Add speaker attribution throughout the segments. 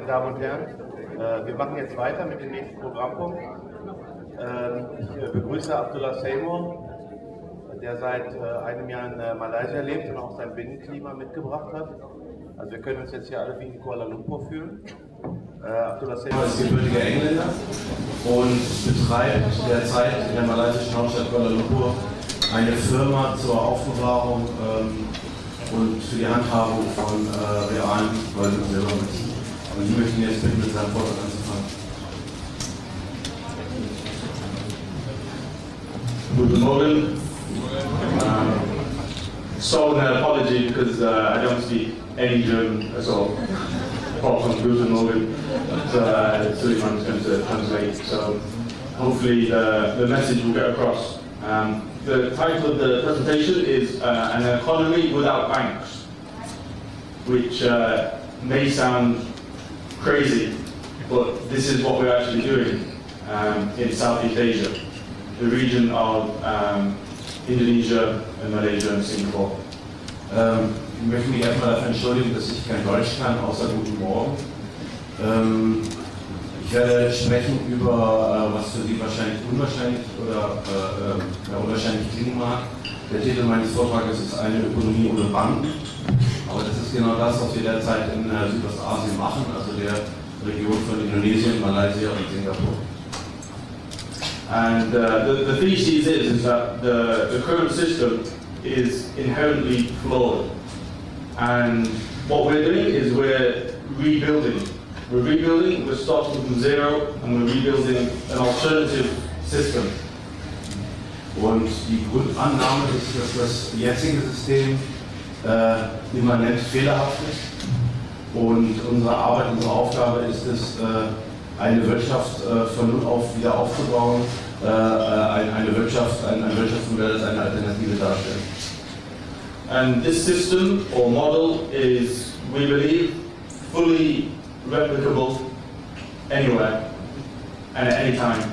Speaker 1: Meine Damen und Herren, wir machen jetzt weiter mit dem nächsten Programmpunkt. Ich begrüße Abdullah Seymour, der seit einem Jahr in Malaysia lebt und auch sein Binnenklima mitgebracht hat. Also wir können uns jetzt hier alle wie in Kuala Lumpur fühlen. Abdullah Seymour ist gebürtiger Engländer und betreibt derzeit in der malaysischen Hauptstadt Kuala Lumpur eine Firma zur Aufbewahrung und für die Handhabung von realen Gold- und Silbermünzen. Und ich möchte ihn jetzt bitten, mit seinem Vortrag anzufangen.
Speaker 2: Guten Morgen. So an apology because I don't speak any German at all, apart from Guten Morgen. Suleiman is going to translate, so hopefully the message will get across. The title of the presentation is An Economy Without Banks, which may sound crazy, but this is what we're actually doing in Southeast Asia, the region of Indonesia and Malaysia and Singapore.
Speaker 1: Ich möchte mich erstmal dafür entschuldigen, dass ich kein Deutsch kann, außer Guten Morgen. Ich werde sprechen über was für Sie wahrscheinlich unwahrscheinlich oder unwahrscheinlich klingen mag. Der Titel meines Vortrages ist Eine Ökonomie ohne Banken. Aber das ist genau das, was wir derzeit in Südostasien machen, also der Region von Indonesien, Malaysia und Singapur.
Speaker 2: And the thesis is that the current system is inherently flawed. And what we're doing is we're rebuilding. We're starting from zero, and we're rebuilding an alternative system.
Speaker 1: Und die Grundannahme ist, dass das jetzige System immanent fehlerhaft ist. Und unsere Arbeit, unsere Aufgabe ist es, eine Wirtschaft von null auf wieder aufzubauen, ein Wirtschaftsmodell, das eine Alternative darstellt.
Speaker 2: And this system or model is, we believe, fully replicable anywhere and at any time.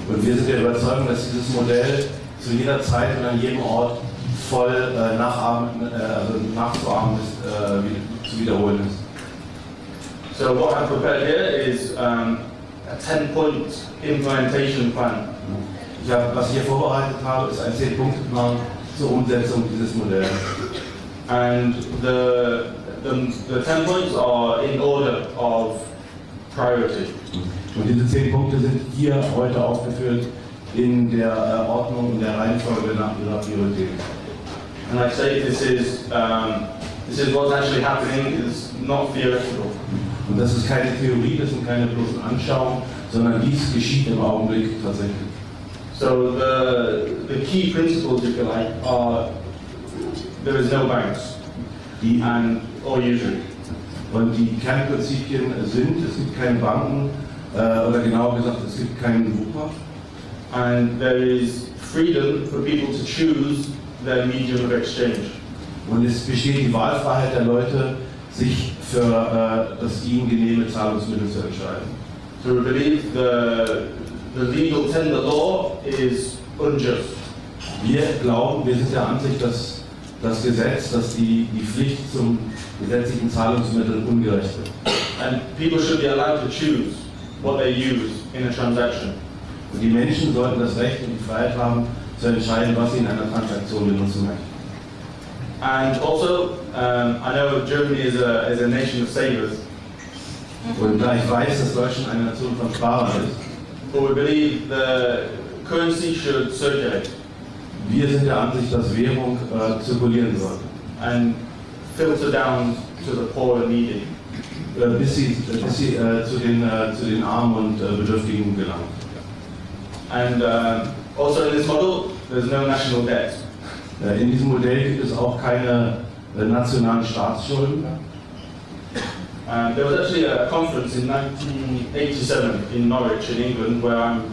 Speaker 1: Und wir sind der Überzeugung, dass dieses Modell zu jeder Zeit und an jedem Ort voll nachzuahmen ist, zu wiederholen ist.
Speaker 2: So what I've prepared here is a 10-point implementation plan.
Speaker 1: Was ich hier vorbereitet habe, ist ein 10-Punkte-Plan zur Umsetzung dieses Modells.
Speaker 2: And the 10 points are in order of priority.
Speaker 1: Und diese 10 Punkte sind hier heute aufgeführt in der Ordnung, in der Reihenfolge nach ihrer Priorität.
Speaker 2: And I say this is what's actually happening. It's not theoretical.
Speaker 1: Und das ist keine Theorie, das sind keine bloßen Anschauungen, sondern dies geschieht im Augenblick tatsächlich.
Speaker 2: So the key principles, if you like, are there is no banks or usury.
Speaker 1: Und die Kernprinzipien sind, es gibt keine Banken, oder genauer gesagt, es gibt keinen Wucher.
Speaker 2: And there is freedom for people to choose their medium of exchange.
Speaker 1: Und es besteht die Wahlfreiheit der Leute, sich für das ihnen genehme Zahlungsmittel zu entscheiden.
Speaker 2: So we believe the legal tender law is unjust.
Speaker 1: Wir sind der Ansicht, dass das Gesetz, dass die Pflicht zum gesetzlichen Zahlungsmittel ungerecht ist.
Speaker 2: And people should be allowed to choose what they use in a transaction.
Speaker 1: Und die Menschen sollten das Recht und die Freiheit haben, zu entscheiden, was sie in einer Transaktion benutzen möchten.
Speaker 2: And also, I know Germany is a nation of savers.
Speaker 1: Und da ich weiß, dass Deutschland eine Nation von Sparern ist,
Speaker 2: but we believe the currency should circulate.
Speaker 1: Wir sind der Ansicht, dass Währung zirkulieren soll.
Speaker 2: And filter down to the poor and needy.
Speaker 1: Bis sie zu den Armen und Bedürftigen gelangt.
Speaker 2: And also in this model, there's no national debt.
Speaker 1: In diesem Modell gibt es auch keine nationalen Staatsschulden.
Speaker 2: There was actually a conference in 1987 in Norwich in England where I'm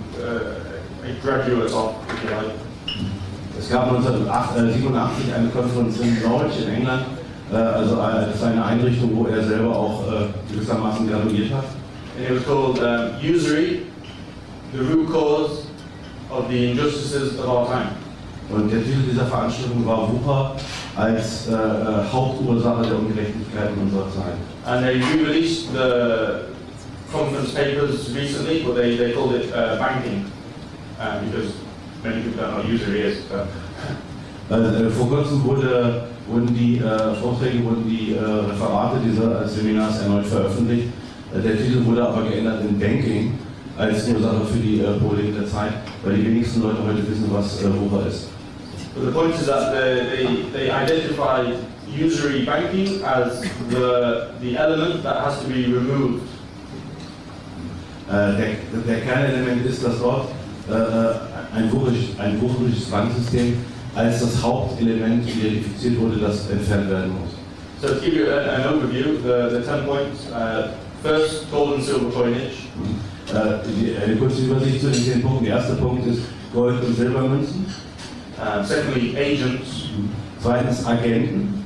Speaker 2: a graduate of, if you like.
Speaker 1: Es gab 1987 eine Konferenz in Norwich in England, also das ist eine Einrichtung, wo er selber auch gewissermaßen graduiert hat.
Speaker 2: And it was called Usury, the root cause of the injustices of our time.
Speaker 3: Und der Titel dieser Veranstaltung war Wucher als Hauptursache der Ungerechtigkeiten unserer Zeit.
Speaker 2: And they re-released the conference papers recently, but they called it Banking, because many people don't know what user is.
Speaker 3: Vor kurzem wurden die Vorträge, die Referate dieses Seminars erneut veröffentlicht. Der Titel wurde aber geändert in Banking als Ursache für die Probleme der Zeit, weil die wenigsten Leute heute wissen, was Wucher ist.
Speaker 2: But the point is that they identified usury banking as the element that has to be removed.
Speaker 3: Der Kernelement ist, dass dort ein wucherisches Banksystem als das Hauptelement identifiziert wurde, das entfernt werden muss.
Speaker 2: So to give you an overview, the 10 points, first, gold and silver coinage.
Speaker 3: Eine kurze Übersicht zu den 10 Punkten. Der erste Punkt ist Gold- und Silbermünzen.
Speaker 2: Secondly, agents.
Speaker 3: Zweitens Agenten.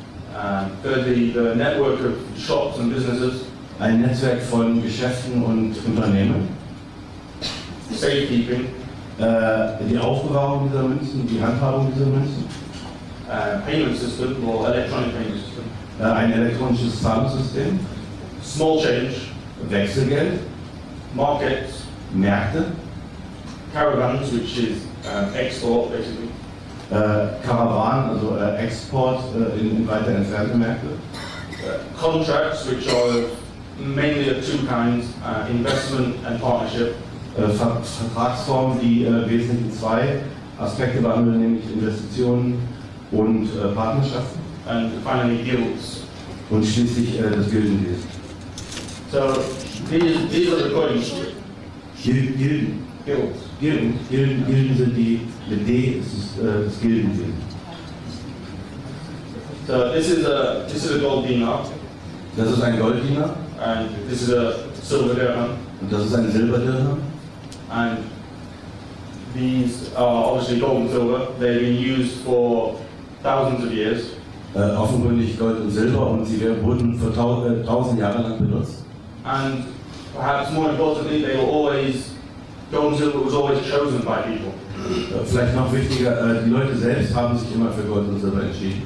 Speaker 2: Thirdly, the network of shops and businesses.
Speaker 3: Ein Netzwerk von Geschäften und Unternehmen.
Speaker 2: Safekeeping.
Speaker 3: Die Aufbewahrung dieser Münzen, die Handhabung dieser Münzen.
Speaker 2: Payment system or electronic payment system.
Speaker 3: Ein elektronisches Zahlungssystem.
Speaker 2: Small change.
Speaker 3: Wechselgeld.
Speaker 2: Markets.
Speaker 3: Märkte.
Speaker 2: Caravans, which is export basically.
Speaker 3: Karawanen, also Export in weiter entfernte Märkte.
Speaker 2: Contracts, which are mainly of two kinds, investment and partnership.
Speaker 3: Vertragsformen, die wesentlich zwei Aspekte behandeln, nämlich Investitionen und Partnerschaften.
Speaker 2: And finally, guilds.
Speaker 3: Und schließlich das Gildenwesen.
Speaker 2: So these are the coins.
Speaker 3: Gilden.
Speaker 2: Guilds.
Speaker 3: Gilden sind die, mit D ist das Gildenwesen.
Speaker 2: So this is a gold dinar.
Speaker 3: Das ist ein Golddinar.
Speaker 2: And this is a silver dirham.
Speaker 3: Und das ist ein Silberdirham.
Speaker 2: And these are obviously gold and silver. They've been used for thousands of years.
Speaker 3: Offenkundig Gold und Silber, und sie wurden für 1000 Jahre lang benutzt.
Speaker 2: And perhaps more importantly, they were always, gold and silver was always chosen by people.
Speaker 3: Vielleicht noch wichtiger, die Leute selbst haben sich immer für Gold und Silber entschieden.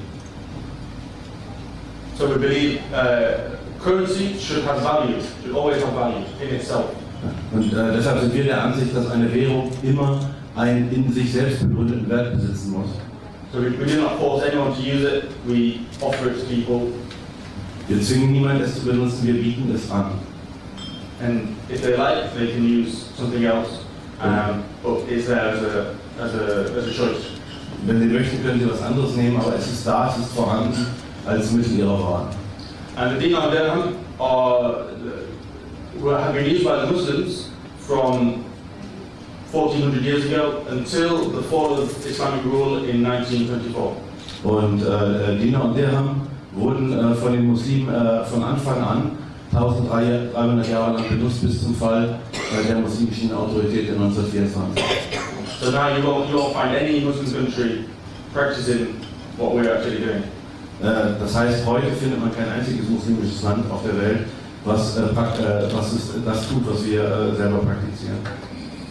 Speaker 2: So we believe currency should have value, should always have value in itself.
Speaker 3: Und deshalb sind wir der Ansicht, dass eine Währung immer einen in sich selbst begründeten Wert besitzen muss.
Speaker 2: So we do not force anyone to use it, we offer it to people.
Speaker 3: Wir zwingen niemanden, es zu benutzen, wir bieten es an.
Speaker 2: And if they like, they can use something else, but it's there as a choice.
Speaker 3: Wenn sie möchten, können sie was anderes nehmen, aber es ist da, es ist vorhanden als Mittel ihrer Wahl.
Speaker 2: And the dinar and dirham have been used by the Muslims from 1400 years ago until the fall of Islamic rule in 1924.
Speaker 3: Und Dinar und Dirham wurden von den Muslimen von Anfang an 1300 Jahre lang benutzt bis zum Fall der muslimischen Autorität in 1924.
Speaker 2: So now you won't find any Muslim country practicing what we're actually doing.
Speaker 3: Das heißt, heute findet man kein einziges muslimisches Land auf der Welt, was das tut, was wir selber praktizieren.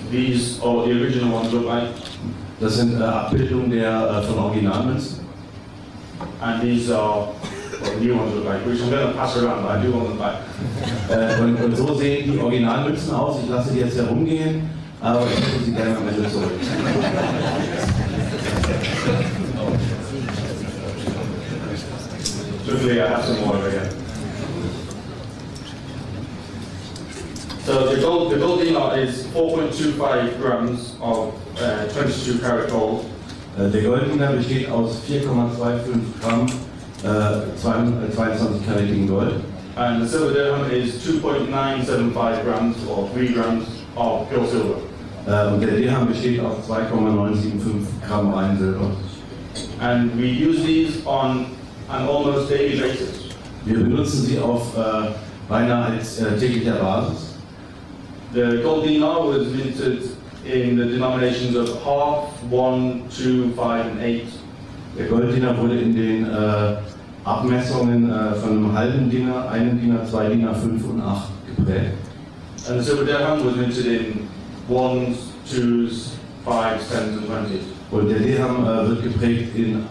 Speaker 2: These are the original ones look like.
Speaker 3: Das sind Abbildungen von Originalmünzen.
Speaker 2: And these are what the new ones look like, which I'm going to pass around, but I do want them back.
Speaker 3: Und so sehen die Originalmünzen aus. Ich lasse die jetzt herumgehen, aber ich hätte sie gerne am Ende zurück.
Speaker 2: Luckily, I have some more again. So the gold dinar is 4.25 grams of 22 karat gold.
Speaker 3: Der Golddinar besteht aus 4,25 Gramm 22-karatigen Gold.
Speaker 2: And the silver dirham is 2.975 grams or 3 grams of pure silver.
Speaker 3: Und der Dirham besteht aus 2,975 Gramm rein Silber.
Speaker 2: And we use these on an almost daily basis.
Speaker 3: Wir benutzen sie auf beinahe als täglicher Basis.
Speaker 2: The gold dinar was minted in the denominations of half, 1, 2, 5 and 8.
Speaker 3: Der Golddinar wurde in den Abmessungen von einem halben Dinar, einem Dinar, 2 Dinar, 5 und 8 geprägt.
Speaker 2: And the silver dirham was minted in 1s, 2s, 5s, 10s and 20s.
Speaker 3: Und der Dirham wird geprägt in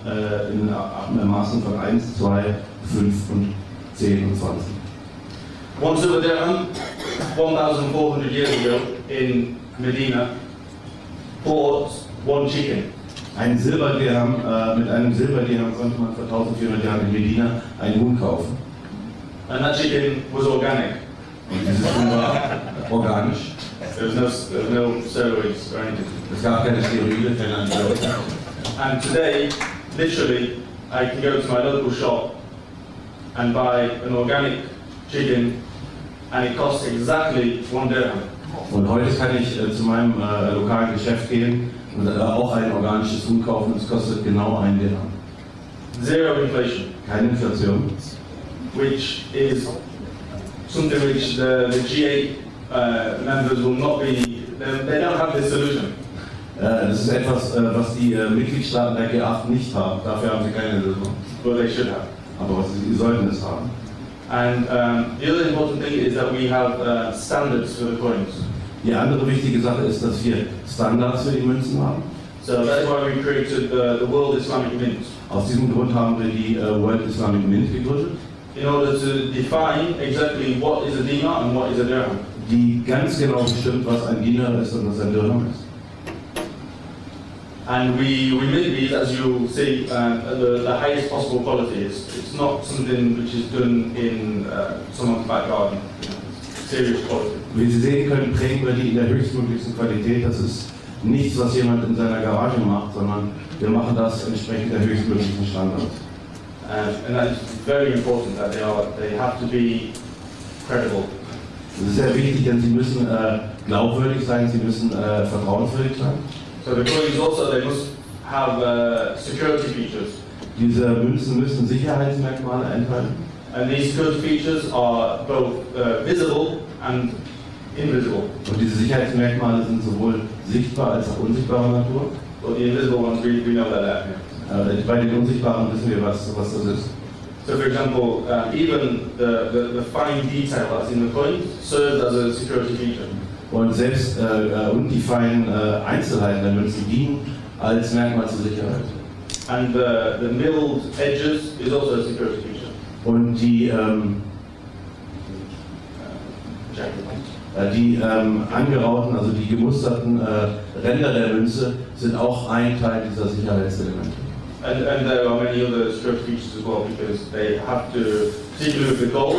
Speaker 3: Maßen von 1, 2, 5 und 10 und 20.
Speaker 2: One silver dirham, 1,400 years ago in Medina, bought one chicken.
Speaker 3: Ein Silberdirham, mit einem Silberdirham konnte man vor 1400 Jahren in Medina einen Huhn kaufen.
Speaker 2: And that chicken was organic.
Speaker 3: Und dieses Huhn war organisch.
Speaker 2: There was no steroids or anything.
Speaker 3: Es gab keine Steroide, keine Antibiotika.
Speaker 2: And today, literally, I can go to my local shop and buy an organic chicken, and it costs exactly 1 dirham.
Speaker 3: Und heute kann ich zu meinem lokalen Geschäft gehen und auch ein organisches Huhn kaufen und es kostet genau 1 Dirham.
Speaker 2: Zero inflation.
Speaker 3: Keine Inflation.
Speaker 2: Which is something which the G8 members will not be, they don't have this solution.
Speaker 3: Das ist etwas, was die Mitgliedstaaten der G8 nicht haben. Dafür haben sie keine Lösung.
Speaker 2: But they should have.
Speaker 3: Aber sie sollten es haben.
Speaker 2: And the other important thing is that we have standards for the coins.
Speaker 3: Die andere wichtige Sache ist, dass wir Standards für die Münzen haben.
Speaker 2: So that's why we created the World Islamic Mint.
Speaker 3: Aus diesem Grund haben wir die World Islamic Mint gegründet.
Speaker 2: In order to define exactly what is a dinar and what is a dirham.
Speaker 3: Die ganz genau bestimmt, was ein Dinar ist und was ein Dirham ist.
Speaker 2: And we make these, as you see, the highest possible quality. It's not something which is done in someone's back garden. Serious quality.
Speaker 3: Wie Sie sehen können, prägen wir die in der höchstmöglichsten Qualität. Das ist nichts, was jemand in seiner Garage macht, sondern wir machen das entsprechend der höchstmöglichen Standards.
Speaker 2: And that's very important that they have to be credible.
Speaker 3: Das ist sehr wichtig, denn sie müssen glaubwürdig sein, sie müssen vertrauenswürdig sein.
Speaker 2: So the coins also, they must have security features.
Speaker 3: Diese Münzen müssen Sicherheitsmerkmale enthalten.
Speaker 2: And these security features are both visible and invisible.
Speaker 3: Und diese Sicherheitsmerkmale sind sowohl sichtbar als auch unsichtbarer Natur.
Speaker 2: But the invisible ones, we know that they're here.
Speaker 3: Bei den unsichtbaren wissen wir, was das ist.
Speaker 2: So for example, even the fine detail that's in the coin serves as a security feature.
Speaker 3: Und selbst und die feinen Einzelheiten der Münzen dienen als Merkmal zur Sicherheit.
Speaker 2: And the milled edges is also a security feature.
Speaker 3: Und die angerauten, also die gemusterten Ränder der Münze sind auch ein Teil dieser Sicherheitselemente.
Speaker 2: And there are many other security features as well, because they have to, particularly with the gold,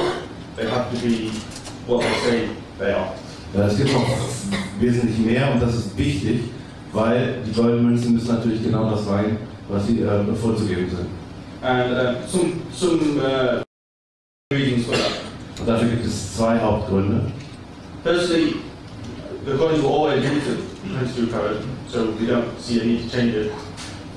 Speaker 2: they have to be what they say they are.
Speaker 3: Es gibt noch wesentlich mehr und das ist wichtig, weil die goldenen Münzen müssen natürlich genau das sein, was sie vorzugeben sind.
Speaker 2: And some reasons for that.
Speaker 3: Und dafür gibt es zwei Hauptgründe.
Speaker 2: Firstly, the coins were always minted 22 karat, so we don't see a need to change it.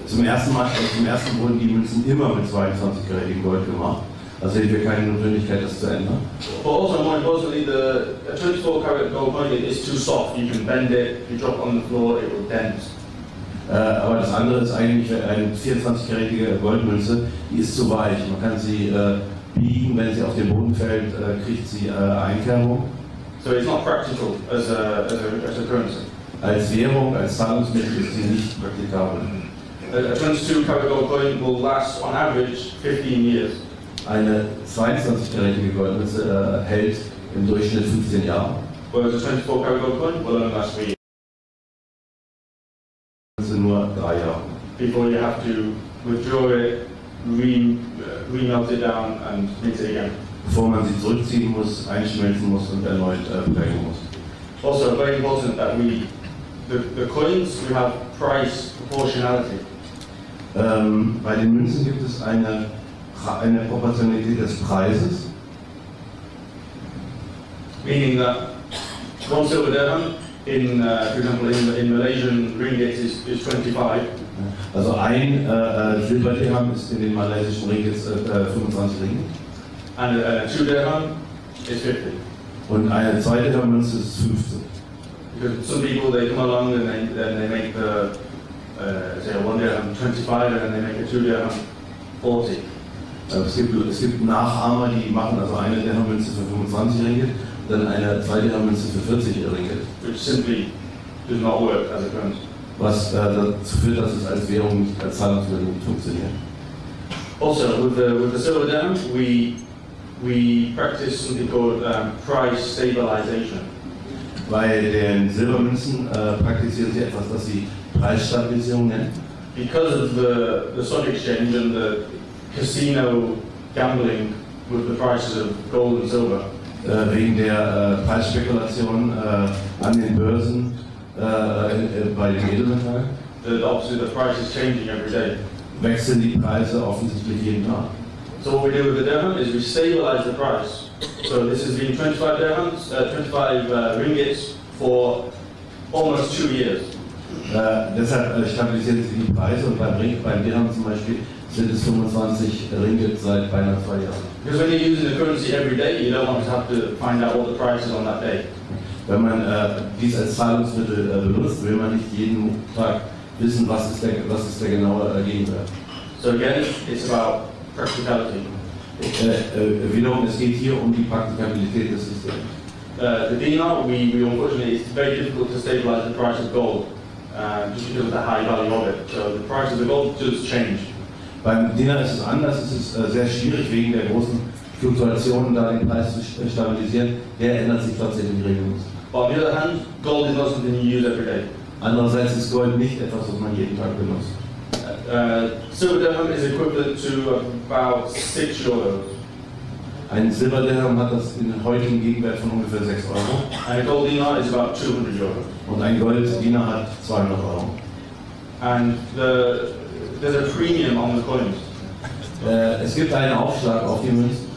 Speaker 3: Zum ersten wurden die Münzen immer mit 22-karätigem Gold gemacht. Da sehen wir keine Notwendigkeit, das zu ändern.
Speaker 2: But also, more importantly, the 24-karat gold coin is too soft. You can bend it, if you drop it on the floor, it will dent.
Speaker 3: Aber das andere ist eigentlich eine 24-karätige Goldmünze, die ist zu weich. Man kann sie biegen, wenn sie auf den Boden fällt, kriegt sie Einkerbung.
Speaker 2: So it's not practical as a currency.
Speaker 3: Als Währung, als Zahlungsmittel ist sie nicht praktikabel.
Speaker 2: A 22-karat gold coin will last on average 15 years.
Speaker 3: Eine 22-karätige Goldmünze hält im Durchschnitt 15 Jahre.
Speaker 2: Whereas a 24-karat gold coin will only last 3 years.
Speaker 3: Nur 3 Jahre.
Speaker 2: Before you have to withdraw it, remelt it down and mint it again.
Speaker 3: Bevor man sie zurückziehen muss, einschmelzen muss und erneut prägen muss.
Speaker 2: Also very important that the coins, we have price proportionality.
Speaker 3: Bei den Münzen gibt es eine Proportionalität des Preises.
Speaker 2: Meaning that one silver dirham in, for example, in Malaysian ringgit is 25.
Speaker 3: Also ein Silberdirham ist in den malaysischen Ringgits 25 Ringgit.
Speaker 2: And a 2 dirham is 50.
Speaker 3: Und eine 2 Dirham-Münze ist 15.
Speaker 2: Because some people, they come along and they make the, say a 1 dirham 25 and then they make a 2 dirham 40.
Speaker 3: Es gibt Nachahmer, die machen also eine Dirham-Münze für 25 Ringgit und dann eine 2 Dirham-Münze für 40 Ringgit.
Speaker 2: Which simply does not work as a currency.
Speaker 3: was dazu führt, dass es als Währung nicht, als Zahlungsmittel nicht funktioniert.
Speaker 2: Also, with the silver dirham, we practice something called price stabilization.
Speaker 3: Bei den Silbermünzen praktizieren sie etwas, das sie Preisstabilisierung nennen.
Speaker 2: Because of the stock exchange and the casino gambling with the prices of gold and silver.
Speaker 3: Wegen der Preisspekulation an den Börsen bei den Edelmetallen.
Speaker 2: Obviously the price is changing every day.
Speaker 3: Wechseln die Preise offensichtlich jeden Tag.
Speaker 2: So what we do with the dirham is we stabilize the price. So this has been 25 dirhams, 25 ringgits for almost 2 years.
Speaker 3: Deshalb stabilisieren sie die Preise und beim Dirham zum Beispiel sind es 25 Ringgit seit beinahe 2 Jahren.
Speaker 2: Because when you're using the currency every day, you don't want to have to find out what the price is on that day.
Speaker 3: Wenn man dies als Zahlungsmittel benutzt, will man nicht jeden Tag wissen, was ist der genaue Gegenwert.
Speaker 2: So again, it's about practicality.
Speaker 3: Wiederum, es geht hier um die Praktikabilität des Systems.
Speaker 2: The dinar, we unfortunately, it's very difficult to stabilize the price of gold, just because of the high value of it. So the price of the gold does change.
Speaker 3: Beim Dinar ist es anders, es ist sehr schwierig wegen der großen Fluktuationen, da den Preis zu stabilisieren. Der ändert sich tatsächlich regelmäßig.
Speaker 2: But on the other hand, gold is not something you use every day.
Speaker 3: Andererseits ist Gold nicht etwas, was man jeden Tag benutzt.
Speaker 2: Silver dirham is equivalent to about 6 euros.
Speaker 3: Ein Silberdirham hat das in den heutigen Gegenwert von ungefähr 6 Euro.
Speaker 2: And a gold dinar is about 200 euros.
Speaker 3: Und ein Golddinar hat 200 Euro.
Speaker 2: And there's a premium on the coins.
Speaker 3: Es gibt einen Aufschlag auf die Münzen.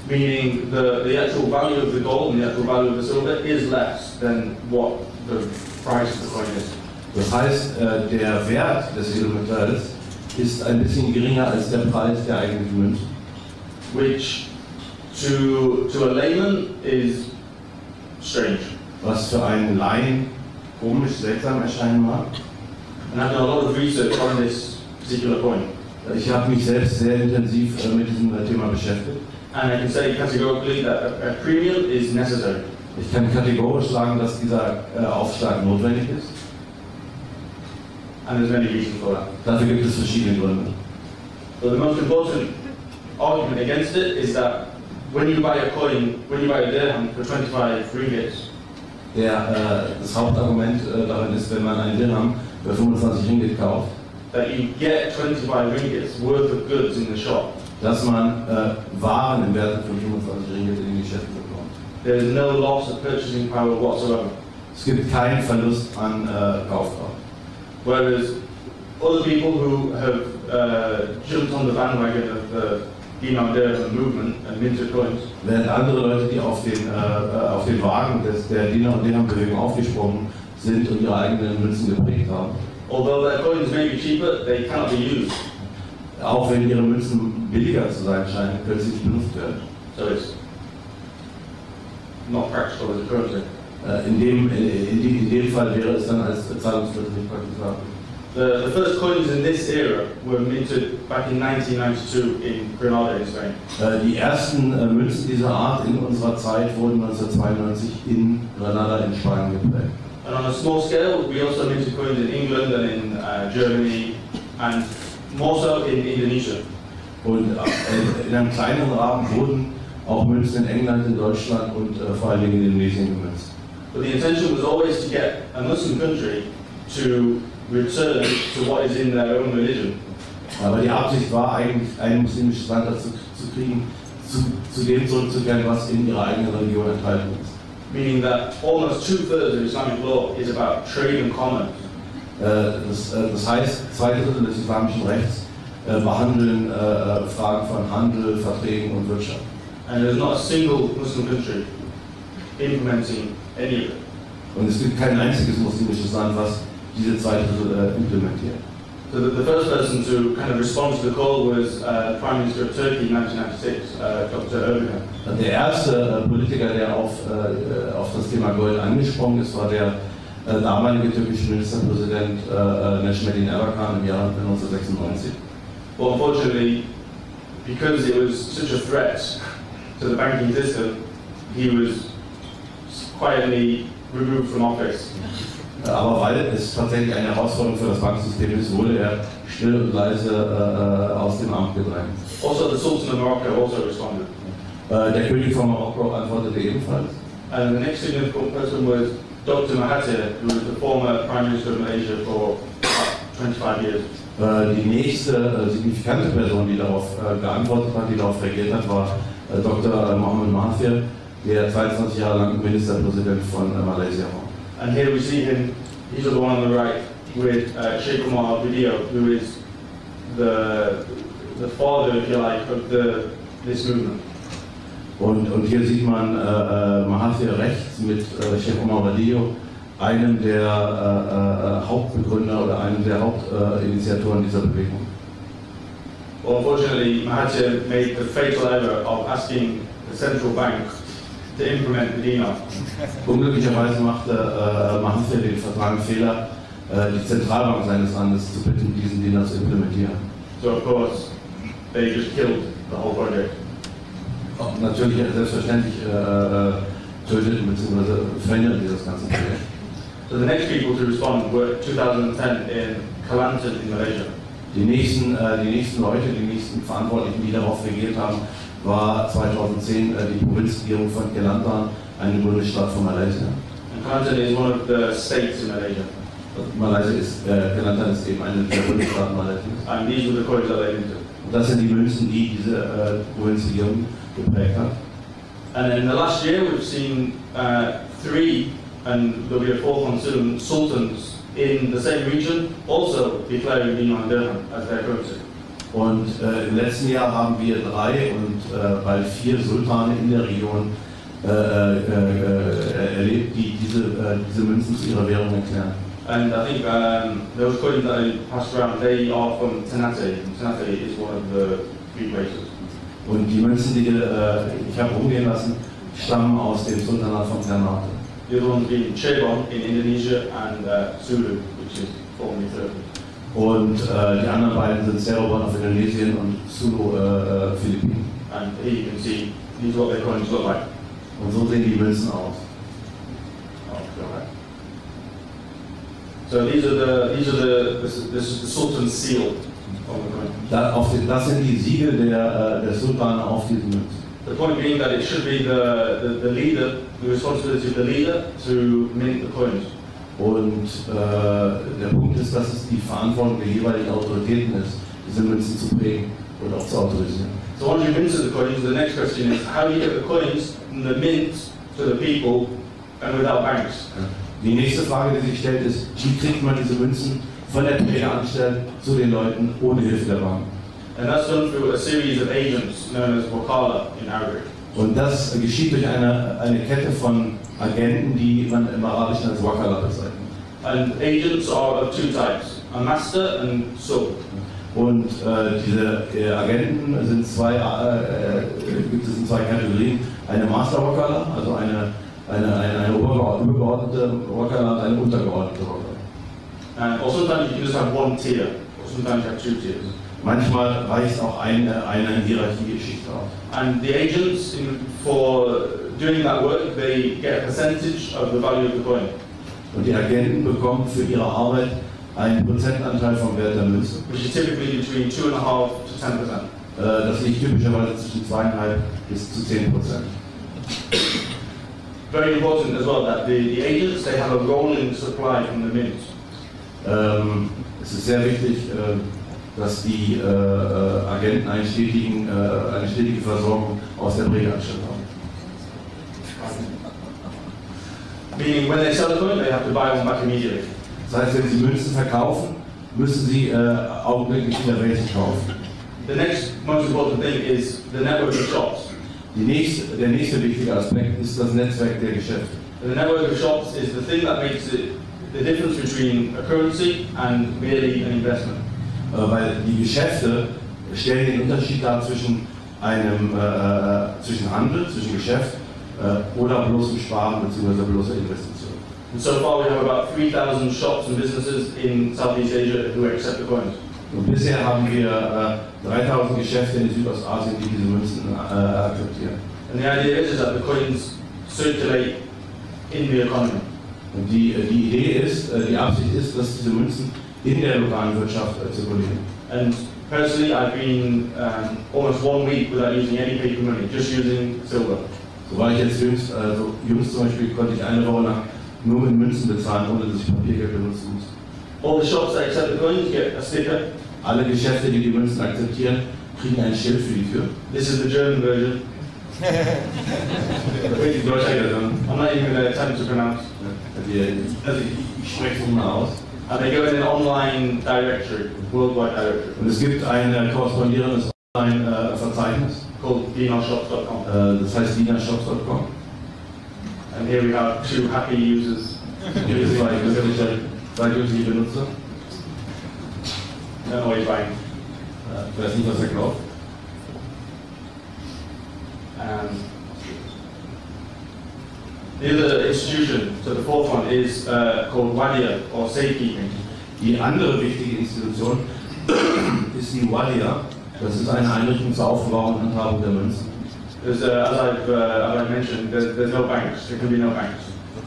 Speaker 2: Meaning the actual value of the gold and the actual value of the silver is less than what the price of the coin is.
Speaker 3: Das heißt, der Wert des Edelmetalls ist ein bisschen geringer als der Preis der eigentlichen Münze.
Speaker 2: Which to a layman is strange.
Speaker 3: Was für einen Laien komisch, seltsam erscheinen mag.
Speaker 2: And I've done a lot of research on this particular coin.
Speaker 3: Ich habe mich selbst sehr intensiv mit diesem Thema beschäftigt.
Speaker 2: And I can say categorically that a premium is necessary.
Speaker 3: Ich kann kategorisch sagen, dass dieser Aufschlag notwendig ist.
Speaker 2: And there's many reasons for that.
Speaker 3: Dafür gibt es verschiedene Gründe.
Speaker 2: So the most important argument against it is that when you buy a coin, when you buy a dirham for 25 ringgits,
Speaker 3: das Hauptargument darin ist, wenn man einen Dirham für 25 Ringgit kauft,
Speaker 2: that you get 25 ringgits worth of goods in the shop.
Speaker 3: Dass man Waren im Wert von 25 Ringgit in den Geschäften bekommt.
Speaker 2: There is no loss of purchasing power whatsoever.
Speaker 3: Es gibt keinen Verlust an Kaufkraft.
Speaker 2: Whereas other people who have jumped on the bandwagon of the dinar dirham movement and minted coins,
Speaker 3: während andere Leute, die auf den Wagen der Dinar- und Dirham-Bewegung aufgesprungen sind und ihre eigenen Münzen geprägt haben.
Speaker 2: although their coins may be cheaper, they cannot be used.
Speaker 3: Auch wenn ihre Münzen billiger zu sein scheinen, können sie nicht benutzt werden.
Speaker 2: So it's not practical as a currency.
Speaker 3: In dem Fall wäre es dann als Zahlungsmittel nicht praktikabel.
Speaker 2: The first coins in this era were minted back in 1992 in Granada in Spain.
Speaker 3: Die ersten Münzen dieser Art in unserer Zeit wurden 1992 in Granada in Spanien geprägt.
Speaker 2: And on a small scale, we also minted coins in England and in Germany and more so in Indonesia.
Speaker 3: Und in einem kleineren Rahmen wurden auch Münzen in England, in Deutschland und vor allen Dingen in Indonesien gemünzt.
Speaker 2: But the intention was always to get a Muslim country to return to what is in their own religion.
Speaker 3: Aber die Absicht war eigentlich, ein muslimisches Land dazu zu kriegen, zu dem zurückzukehren, was in ihrer eigenen Religion enthalten ist.
Speaker 2: Meaning that almost 2/3 of Islamic law is about trade and commerce.
Speaker 3: Das heißt, 2/3 des islamischen Rechts behandeln Fragen von Handel, Verträgen und Wirtschaft.
Speaker 2: And there's not a single Muslim country implementing any of it.
Speaker 3: Und es gibt kein einziges muslimisches Land, was diese 2/3 implementiert.
Speaker 2: So the first person to kind of respond to the call was Prime Minister of Turkey in 1996, Dr. Erdogan.
Speaker 3: Der erste Politiker, der auf das Thema Gold angesprungen ist, war der damalige türkische Ministerpräsident Necmettin Erbakan im Jahr 1996.
Speaker 2: Well, unfortunately, because it was such a threat to the banking system, he was quietly removed from office.
Speaker 3: Aber weil es tatsächlich eine Herausforderung für das Banksystem ist, wurde er still und leise aus dem Amt gedrängt.
Speaker 2: Also the Sultan of Morocco also responded.
Speaker 3: Der König von Marokko antwortete ebenfalls.
Speaker 2: And the next significant person was Dr. Mahathir, who was the former Prime Minister of Malaysia for 25 years.
Speaker 3: Die nächste signifikante Person, die darauf geantwortet hat, die darauf reagiert hat, war Dr. Mohammed Mahathir, der 22 Jahre lang Ministerpräsident von Malaysia war.
Speaker 2: And here we see him, he's the one on the right, with Sheikh Umar al-Video, who is the father, if you like, of this movement.
Speaker 3: Und hier sieht man Mahathir rechts mit Sheikh Umar al-Video, einem der Hauptbegründer oder einem der Hauptinitiatoren dieser Bewegung.
Speaker 2: Well, unfortunately, Mahathir made the fatal error of asking the central bank to implement the dinar.
Speaker 3: Unglücklicherweise machte Mahathir den fatalen Fehler, die Zentralbank seines Landes zu bitten, diesen Dinar zu implementieren.
Speaker 2: So of course, they just killed the whole project.
Speaker 3: Natürlich selbstverständlich töteten bzw. verhinderten dieses ganze Projekt.
Speaker 2: So the next people to respond were 2010 in Kelantan in Malaysia.
Speaker 3: Die nächsten Leute, die nächsten Verantwortlichen, die darauf reagiert haben, war 2010 die Provinzregierung von Kelantan, eine Bundesstaat von Malaysia.
Speaker 2: And Kelantan is one of the states in Malaysia.
Speaker 3: Kelantan ist eben eine der Bundesstaaten Malaysias.
Speaker 2: And these were the coins that they minted.
Speaker 3: Und das sind die Münzen, die diese Provinzregierung geprägt hat.
Speaker 2: And in the last year we've seen 3, and there'll be a 4th one soon, sultans in the same region also declaring dinar and dirham as their currency.
Speaker 3: Und im letzten Jahr haben wir 3 und bald 4 Sultane in der Region erlebt, die diese Münzen zu ihrer Währung erklären.
Speaker 2: And I think those coins that I passed around, they are from Ternate. Ternate is one of the few places.
Speaker 3: Und die Münzen, die ich habe rumgehen lassen, stammen aus dem Sultanat von Ternate.
Speaker 2: The other ones being Cirebon in Indonesia and Sulu, which is formerly Turkey.
Speaker 3: Und die anderen beiden sind Cirebon auf Indonesien und Sulu, Philippinen.
Speaker 2: And here you can see these are what their coins look like.
Speaker 3: Und so sehen die Münzen aus.
Speaker 2: So these are the Sultan's seal on the coin.
Speaker 3: Das sind die Siegel der Sultane auf diesen Münzen.
Speaker 2: The point being that it should be the leader, the responsibility of the leader to mint the coins.
Speaker 3: Und der Punkt ist, dass es die Verantwortung der jeweiligen Autoritäten ist, diese Münzen zu prägen und auch zu autorisieren.
Speaker 2: So once you mint the coins, the next question is how do you get the coins from the mint to the people and without banks?
Speaker 3: Die nächste Frage, die sich stellt, ist, wie kriegt man diese Münzen von der Trägeranstalt zu den Leuten ohne Hilfe der Bank?
Speaker 2: And that's done through a series of agents known as wakala in Arabic.
Speaker 3: Und das geschieht durch eine Kette von Agenten, die man im Arabischen als Wakala bezeichnet.
Speaker 2: And agents are of 2 types, a master and sub.
Speaker 3: Und diese Agenten sind gibt es in 2 Kategorien. Eine Master Wakala, also eine übergeordnete Wakala und eine untergeordnete Wakala.
Speaker 2: Or sometimes you can just have 1 tier, or sometimes you have 2 tiers.
Speaker 3: Manchmal reicht auch eine Hierarchieschicht aus.
Speaker 2: And the agents, for doing that work, they get a percentage of the value of the coin.
Speaker 3: Und die Agenten bekommen für ihre Arbeit einen Prozentanteil vom Wert der Münze.
Speaker 2: Which is typically between 2.5% to 10%.
Speaker 3: Das liegt typischerweise zwischen 2,5 bis zu 10%.
Speaker 2: Very important as well that the agents, they have a rolling supply from the mint.
Speaker 3: Es ist sehr wichtig, dass die Agenten eine stetige Versorgung aus der Prägeanstalt haben.
Speaker 2: Meaning when they sell a coin, they have to buy one back immediately.
Speaker 3: Das heißt, wenn sie Münzen verkaufen, müssen sie augenblicklich wieder welche kaufen.
Speaker 2: The next most important thing is the network of shops.
Speaker 3: Der nächste wichtige Aspekt ist das Netzwerk der Geschäfte.
Speaker 2: The network of shops is the thing that makes the difference between a currency and merely an investment.
Speaker 3: Weil die Geschäfte stellen den Unterschied dar zwischen zwischen Handel, zwischen Geschäft oder bloßem Sparen bzw. bloßer Investition.
Speaker 2: And so far we have about 3,000 shops and businesses in Southeast Asia who accept the coins.
Speaker 3: Und bisher haben wir 3.000 Geschäfte in Südostasien, die diese Münzen akzeptieren.
Speaker 2: And the idea is that the coins circulate in the economy.
Speaker 3: Und die Idee ist, die Absicht ist, dass diese Münzen in der lokalen Wirtschaft zirkulieren.
Speaker 2: And personally, I've been almost 1 week without using any paper money, just using silver.
Speaker 3: So war ich jetzt jüngst zum Beispiel, konnte ich eine Woche lang nur mit Münzen bezahlen, ohne dass ich Papiergeld benutzen muss.
Speaker 2: All the shops that accept the coins get a sticker.
Speaker 3: Alle Geschäfte, die die Münzen akzeptieren, kriegen ein Schild für die Tür.
Speaker 2: This is the German version.
Speaker 3: Die deutsche Version.
Speaker 2: I'm not even going to attempt to pronounce.
Speaker 3: Also ich spreche es mal aus.
Speaker 2: And they go in an online directory, worldwide directory.
Speaker 3: Und es gibt ein korrespondierendes Online-Verzeichnis.
Speaker 2: Called dinashops.com.
Speaker 3: Das heißt dinashops.com.
Speaker 2: And here we have 2 happy users.
Speaker 3: Hier ist zwei glückliche Benutzer.
Speaker 2: I don't know what he's buying.
Speaker 3: Ich weiß nicht, was er kauft.
Speaker 2: The other institution, so the fourth one, is called Wadia, or safekeeping.
Speaker 3: Die andere wichtige Institution ist die Wadia. Das ist eine Einrichtung zur Aufbewahrung und Handhabung der Münzen.
Speaker 2: As I've mentioned, there's no banks. There can be no banks.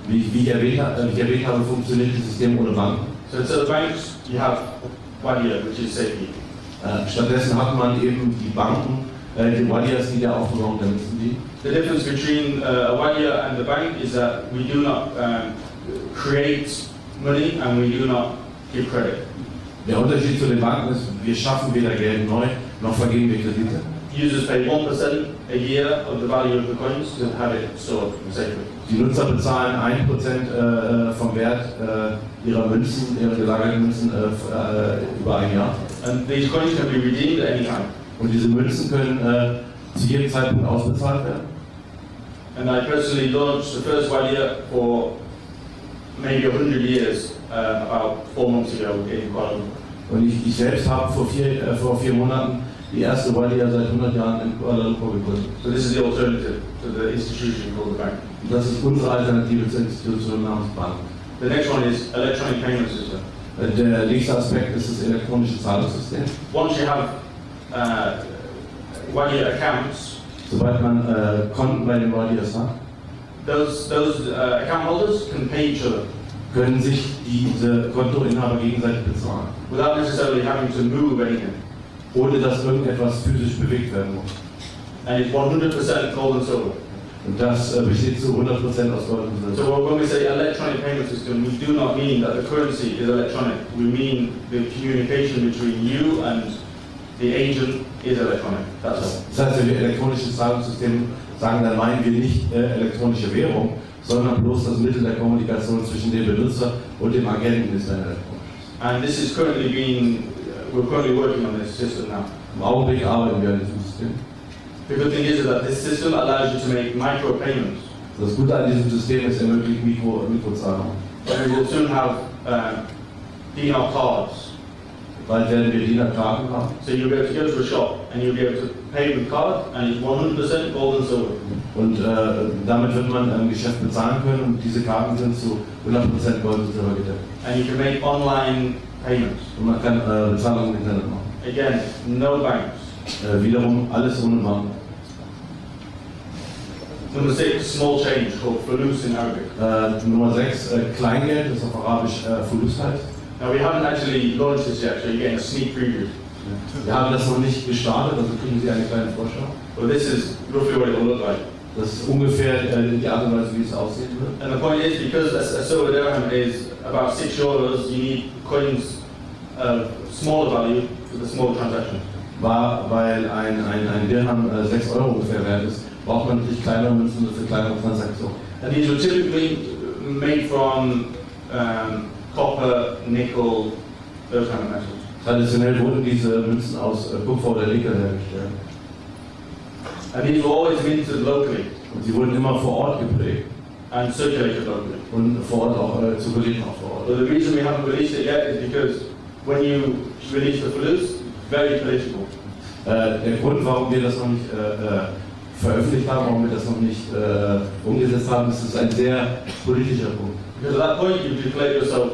Speaker 3: Wie ich erwähnt habe, funktioniert das System ohne Banken.
Speaker 2: So instead of banks, you have Wadia, which is safekeeping.
Speaker 3: Stattdessen hat man eben die Banken, die Wadias, die der Aufbewahrung der Münzen dienen.
Speaker 2: The difference between a Wadia and the bank is that we do not create money and we do not give credit.
Speaker 3: Der Unterschied zu den Banken ist, wir schaffen weder Geld neu, noch vergeben wir Kredite.
Speaker 2: Users pay 1% a year of the value of the coins to have it stored safely.
Speaker 3: Die Nutzer bezahlen 1% vom Wert ihrer Münzen, ihrer gelagerten Münzen über ein Jahr.
Speaker 2: And these coins can be redeemed at any time.
Speaker 3: Und diese Münzen können zu jedem Zeitpunkt ausbezahlt werden.
Speaker 2: And I personally launched the first Wadia for maybe 100 years about 4 months ago in Kuala Lumpur.
Speaker 3: Und ich selbst habe vor vier Monaten die erste Wadia seit 100 Jahren in Kuala Lumpur gegründet.
Speaker 2: So this is the alternative to the institution called the bank.
Speaker 3: Und das ist unsere Alternative zur Institution namens Bank.
Speaker 2: The next one is electronic payment system.
Speaker 3: Der nächste Aspekt ist das elektronische Zahlungssystem.
Speaker 2: Once you have Wadia accounts,
Speaker 3: Sobald man Konten bei den Wadias hat,
Speaker 2: those account holders can pay each other
Speaker 3: können sich diese Kontoinhaber gegenseitig bezahlen,
Speaker 2: without necessarily having to move anything.
Speaker 3: ohne dass irgendetwas physisch bewegt werden muss.
Speaker 2: And it's 100% gold and silver.
Speaker 3: Und das besteht zu 100% aus Gold und Silber.
Speaker 2: So when we say electronic payment system, we do not mean that the currency is electronic. We mean the communication between you and the agent is electronic. That's all.
Speaker 3: Das heißt, wenn wir elektronisches Zahlungssystem sagen, dann meinen wir nicht elektronische Währung, sondern bloß das Mittel der Kommunikation zwischen dem Benutzer und dem Agenten ist ein elektronisches.
Speaker 2: And this is currently we're currently working on this system now.
Speaker 3: Im Augenblick arbeiten wir an diesem System.
Speaker 2: The good thing is that this system allows you to make micro payments.
Speaker 3: Das Gute an diesem System ist, es ermöglicht Mikrozahlungen.
Speaker 2: And we will soon have dinar cards.
Speaker 3: Bald werden wir DIN-Karten haben.
Speaker 2: So you'll be able to go to a shop and you'll be able to pay with card and it's 100% gold and silver.
Speaker 3: Und damit wird man im Geschäft bezahlen können und diese Karten sind zu 100% Gold und Silber gedeckt.
Speaker 2: And you can make online payments.
Speaker 3: Und man kann Bezahlungen im Internet machen.
Speaker 2: Again, no banks.
Speaker 3: Wiederum alles ohne Banken.
Speaker 2: Number 6, small change, called fulus in Arabic.
Speaker 3: Nummer 6, Kleingeld, das auf Arabisch Fulus heißt.
Speaker 2: Now we haven't actually launched this yet, so you're getting a sneak preview.
Speaker 3: Wir haben das noch nicht gestartet, also kriegen Sie eine kleine Vorschau.
Speaker 2: But this is roughly what it will look like.
Speaker 3: Das ist ungefähr die Art und Weise, wie es aussehen wird.
Speaker 2: And the point is, because a silver dirham is about 6 euros, you need coins of smaller value for the small transaction.
Speaker 3: Weil ein Dirham 6 Euro ungefähr wert ist, braucht man natürlich kleinere Münzen für kleinere Transaktionen.
Speaker 2: And these were typically made from copper, nickel, those kind of metals.
Speaker 3: Traditionell wurden diese Münzen aus Kupfer oder Nickel hergestellt.
Speaker 2: And these were always minted locally.
Speaker 3: Und sie wurden immer vor Ort geprägt.
Speaker 2: And circulated locally.
Speaker 3: Und vor Ort auch zirkuliert auch vor Ort.
Speaker 2: But the reason we haven't released it yet is because when you release the fulus, very political.
Speaker 3: Der Grund, warum wir das noch nicht veröffentlicht haben, warum wir das noch nicht umgesetzt haben, ist, ein sehr politischer Punkt.
Speaker 2: Because at that point you declare yourself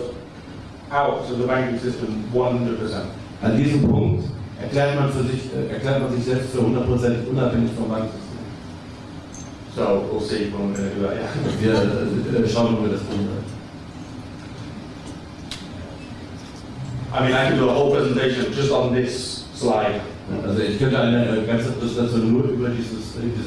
Speaker 2: out of the banking system 100%.
Speaker 3: An diesem Punkt erklärt man sich selbst für 100% unabhängig vom Bankensystem.
Speaker 2: So we'll see when we're going to do that. Yeah.
Speaker 3: Wir schauen, ob wir das tun werden.
Speaker 2: I mean, I can do a whole presentation just on this slide.
Speaker 3: Also ich könnte eine ganze Präsentation nur über diese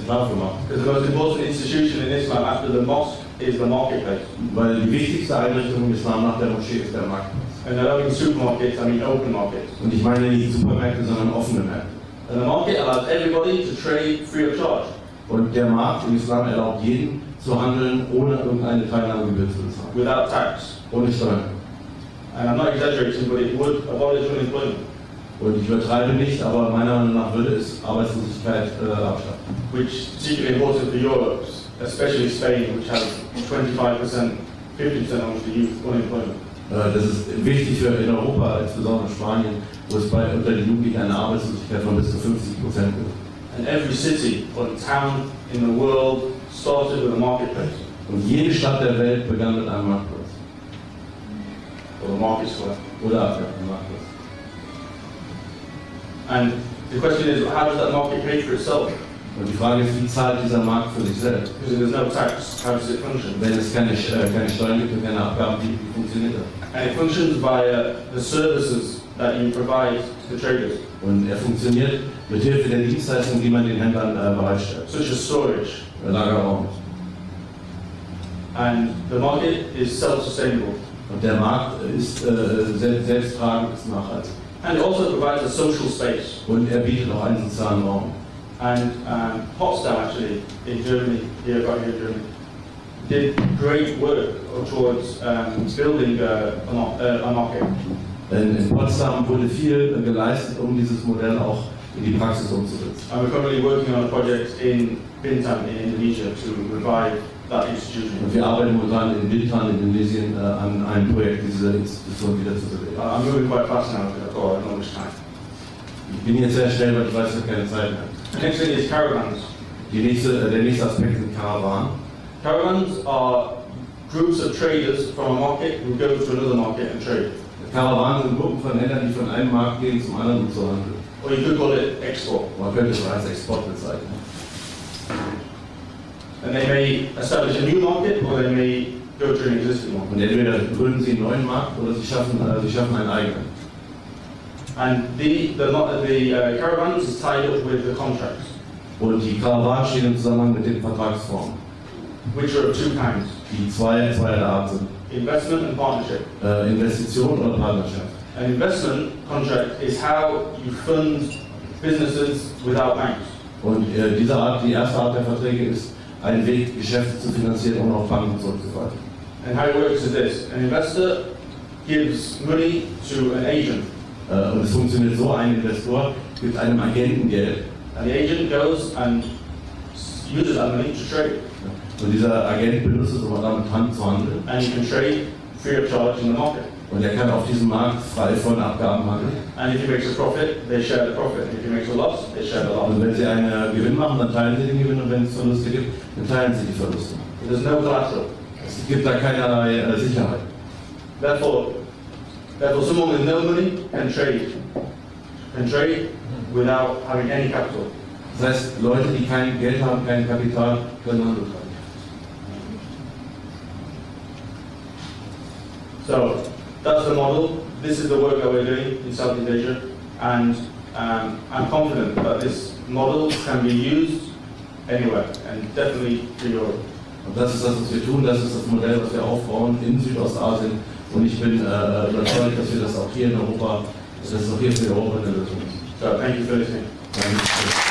Speaker 3: Tafel machen.
Speaker 2: Because the most important institution in Islam after the mosque is the marketplace.
Speaker 3: Weil die wichtigste Einrichtung im Islam nach der Moschee ist der Marktplatz.
Speaker 2: And I don't mean supermarkets, I mean open markets.
Speaker 3: Und ich meine nicht Supermärkte, sondern offene Märkte.
Speaker 2: And the market allows everybody to trade free of charge.
Speaker 3: Und der Markt im Islam erlaubt jeden zu handeln, ohne irgendeine Teilnahmegebühr zu bezahlen.
Speaker 2: Without tax.
Speaker 3: Ohne Steuern.
Speaker 2: And I'm not exaggerating, but it would abolish unemployment.
Speaker 3: Und ich übertreibe nicht, aber meiner Meinung nach würde es Arbeitslosigkeit abschaffen.
Speaker 2: Which is particularly important for Europe, especially Spain, which has 25%, 50% almost the youth unemployment.
Speaker 3: Das ist wichtig für in Europa, insbesondere Spanien, wo es unter den Jugendlichen eine Arbeitslosigkeit von bis zu 50% gibt.
Speaker 2: And every city or town in the world started with a marketplace.
Speaker 3: Und jede Stadt der Welt begann mit einem Marktplatz.
Speaker 2: Or a market square.
Speaker 3: Oder einem Marktplatz.
Speaker 2: And the question is, how does that market pay for itself?
Speaker 3: Und die Frage ist, wie zahlt dieser Markt für sich selbst?
Speaker 2: Because there's no tax, how does it function?
Speaker 3: Wenn es keine Steuern gibt und keine Abgaben, wie funktioniert das?
Speaker 2: And it functions via the services that you provide to the traders.
Speaker 3: Und er funktioniert mit Hilfe der Dienstleistungen, die man den Händlern bereitstellt.
Speaker 2: Such as storage.
Speaker 3: Lagerraum.
Speaker 2: And the market is self-sustainable.
Speaker 3: Und der Markt ist selbsttragend, ist nachhaltig.
Speaker 2: And it also provides a social space.
Speaker 3: Und er bietet auch einen sozialen Raum.
Speaker 2: And Potsdam actually, in Germany, here in Germany, did great work towards building a market.
Speaker 3: In Potsdam wurde viel geleistet, um dieses Modell auch in die Praxis umzusetzen.
Speaker 2: And we're currently working on a project in Bintan in Indonesia to revive that institution.
Speaker 3: Und wir arbeiten momentan in Bintan in Indonesien an einem Projekt, diese Institution wieder zu beleben.
Speaker 2: I'm moving quite fast now because I've got enormous time.
Speaker 3: Ich bin jetzt sehr schnell, weil ich weiß, ich habe keine Zeit mehr.
Speaker 2: The next thing is caravans.
Speaker 3: Der nächste Aspekt sind Karawanen.
Speaker 2: Caravans are groups of traders from a market who go to another market and trade.
Speaker 3: Karawanen sind Gruppen von Händlern, die von einem Markt gehen zum anderen, um zu handeln.
Speaker 2: Or you could call it export.
Speaker 3: Man könnte es als Export bezeichnen.
Speaker 2: And they may establish a new market or they may go to an existing market.
Speaker 3: Und entweder gründen sie einen neuen Markt oder sie schaffen einen eigenen.
Speaker 2: And the caravans is tied up with the contracts.
Speaker 3: Und die Karawanen stehen im Zusammenhang mit den Vertragsformen,
Speaker 2: Which are of two kinds.
Speaker 3: die zweierlei Art sind.
Speaker 2: Investment and partnership.
Speaker 3: Investition oder Partnerschaft.
Speaker 2: An investment contract is how you fund businesses without banks.
Speaker 3: Und die erste Art der Verträge ist ein Weg, Geschäfte zu finanzieren, ohne auf Banken zurückzugreifen.
Speaker 2: And how it works is this: an investor gives money to an agent.
Speaker 3: Und es funktioniert so: ein Investor gibt einem Agenten Geld.
Speaker 2: And the agent goes and uses that money to trade.
Speaker 3: Und dieser Agent benutzt es, um damit zu handeln.
Speaker 2: And you can trade free of charge in the market.
Speaker 3: Und er kann auf diesem Markt frei von Abgaben handeln.
Speaker 2: And if he makes a profit, they share the profit. If he makes a loss, they share the loss.
Speaker 3: Und wenn sie einen Gewinn machen, dann teilen sie den Gewinn, und wenn es Verluste gibt, dann teilen sie die Verluste.
Speaker 2: There's no collateral.
Speaker 3: Es gibt da keinerlei Sicherheit.
Speaker 2: Therefore, someone with no money can trade without having any capital.
Speaker 3: Das heißt, Leute, die kein Geld haben, kein Kapital, können Handel treiben.
Speaker 2: So that's the model. This is the work that we're doing in Southeast Asia, and I'm confident that this model can be used anywhere, and definitely to Europe.
Speaker 3: Und das ist das, was wir tun, das ist das Modell, was wir aufbauen in Südostasien. Und ich bin überzeugt, dass wir das auch hier in Europa, dass es auch hier für Europa eine Lösung ist.
Speaker 2: So thank you for listening.
Speaker 3: Danke.